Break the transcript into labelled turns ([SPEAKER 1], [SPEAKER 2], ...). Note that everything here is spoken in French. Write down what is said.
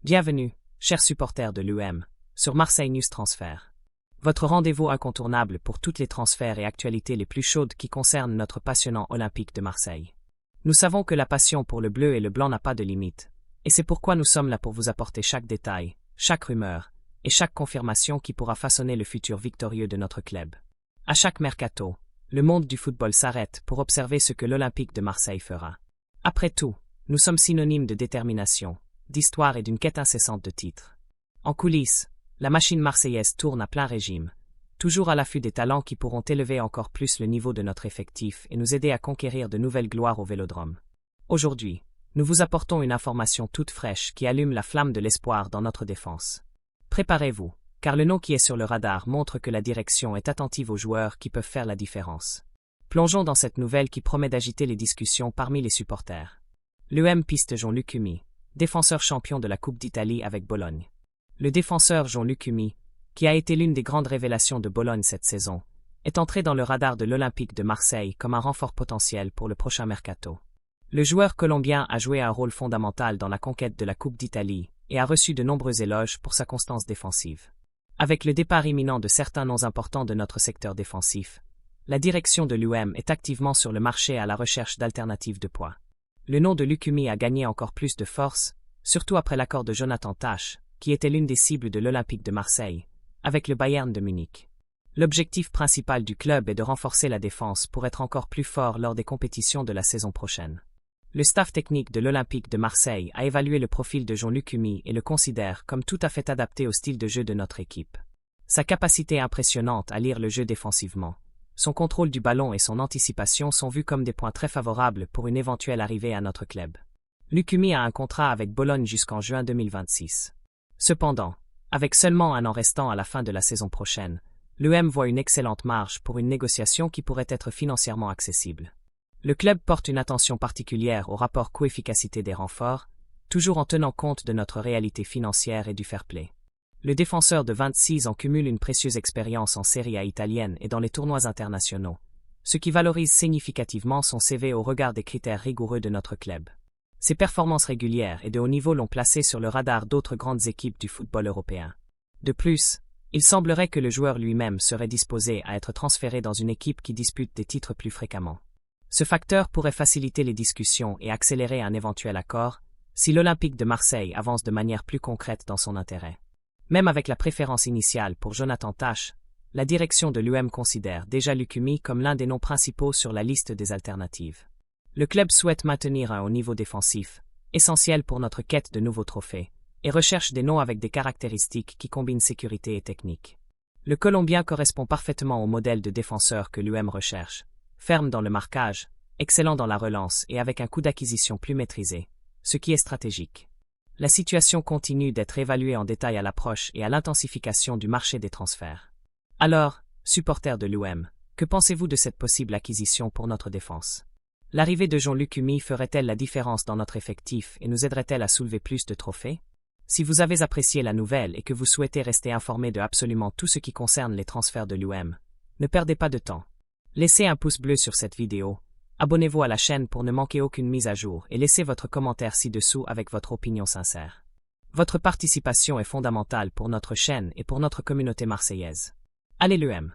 [SPEAKER 1] Bienvenue, chers supporters de l'UM, sur Marseille News Transfert. Votre rendez-vous incontournable pour toutes les transferts et actualités les plus chaudes qui concernent notre passionnant Olympique de Marseille. Nous savons que la passion pour le bleu et le blanc n'a pas de limite, et c'est pourquoi nous sommes là pour vous apporter chaque détail, chaque rumeur, et chaque confirmation qui pourra façonner le futur victorieux de notre club. À chaque mercato, le monde du football s'arrête pour observer ce que l'Olympique de Marseille fera. Après tout, nous sommes synonymes de détermination, d'histoire et d'une quête incessante de titres. En coulisses, la machine marseillaise tourne à plein régime, toujours à l'affût des talents qui pourront élever encore plus le niveau de notre effectif et nous aider à conquérir de nouvelles gloires au Vélodrome. Aujourd'hui, nous vous apportons une information toute fraîche qui allume la flamme de l'espoir dans notre défense. Préparez-vous, car le nom qui est sur le radar montre que la direction est attentive aux joueurs qui peuvent faire la différence. Plongeons dans cette nouvelle qui promet d'agiter les discussions parmi les supporters. L'UM piste Jean-Luc Humi, défenseur champion de la Coupe d'Italie avec Bologne. Le défenseur Jean-Luc Humi, qui a été l'une des grandes révélations de Bologne cette saison, est entré dans le radar de l'Olympique de Marseille comme un renfort potentiel pour le prochain mercato. Le joueur colombien a joué un rôle fondamental dans la conquête de la Coupe d'Italie et a reçu de nombreux éloges pour sa constance défensive. Avec le départ imminent de certains noms importants de notre secteur défensif, la direction de l'UM est activement sur le marché à la recherche d'alternatives de poids. Le nom de Lukumi a gagné encore plus de force, surtout après l'accord de Jonathan Tah, qui était l'une des cibles de l'Olympique de Marseille, avec le Bayern de Munich. L'objectif principal du club est de renforcer la défense pour être encore plus fort lors des compétitions de la saison prochaine. Le staff technique de l'Olympique de Marseille a évalué le profil de Jean-Luc Humi et le considère comme tout à fait adapté au style de jeu de notre équipe. Sa capacité impressionnante à lire le jeu défensivement, son contrôle du ballon et son anticipation sont vus comme des points très favorables pour une éventuelle arrivée à notre club. Lukumi a un contrat avec Bologne jusqu'en juin 2026. Cependant, avec seulement un an restant à la fin de la saison prochaine, l'UM voit une excellente marge pour une négociation qui pourrait être financièrement accessible. Le club porte une attention particulière au rapport coût-efficacité des renforts, toujours en tenant compte de notre réalité financière et du fair play. Le défenseur de 26 ans cumule une précieuse expérience en Serie A italienne et dans les tournois internationaux, ce qui valorise significativement son CV au regard des critères rigoureux de notre club. Ses performances régulières et de haut niveau l'ont placé sur le radar d'autres grandes équipes du football européen. De plus, il semblerait que le joueur lui-même serait disposé à être transféré dans une équipe qui dispute des titres plus fréquemment. Ce facteur pourrait faciliter les discussions et accélérer un éventuel accord, si l'Olympique de Marseille avance de manière plus concrète dans son intérêt. Même avec la préférence initiale pour Jonathan Tah, la direction de l'UM considère déjà Lukumi comme l'un des noms principaux sur la liste des alternatives. Le club souhaite maintenir un haut niveau défensif, essentiel pour notre quête de nouveaux trophées, et recherche des noms avec des caractéristiques qui combinent sécurité et technique. Le Colombien correspond parfaitement au modèle de défenseur que l'UM recherche, ferme dans le marquage, excellent dans la relance et avec un coût d'acquisition plus maîtrisé, ce qui est stratégique. La situation continue d'être évaluée en détail à l'approche et à l'intensification du marché des transferts. Alors, supporters de l'UM, que pensez-vous de cette possible acquisition pour notre défense? L'arrivée de Jean-Luc Humi ferait-elle la différence dans notre effectif et nous aiderait-elle à soulever plus de trophées? Si vous avez apprécié la nouvelle et que vous souhaitez rester informé de absolument tout ce qui concerne les transferts de l'UM, ne perdez pas de temps. Laissez un pouce bleu sur cette vidéo, abonnez-vous à la chaîne pour ne manquer aucune mise à jour et laissez votre commentaire ci-dessous avec votre opinion sincère. Votre participation est fondamentale pour notre chaîne et pour notre communauté marseillaise. Allez l'UM!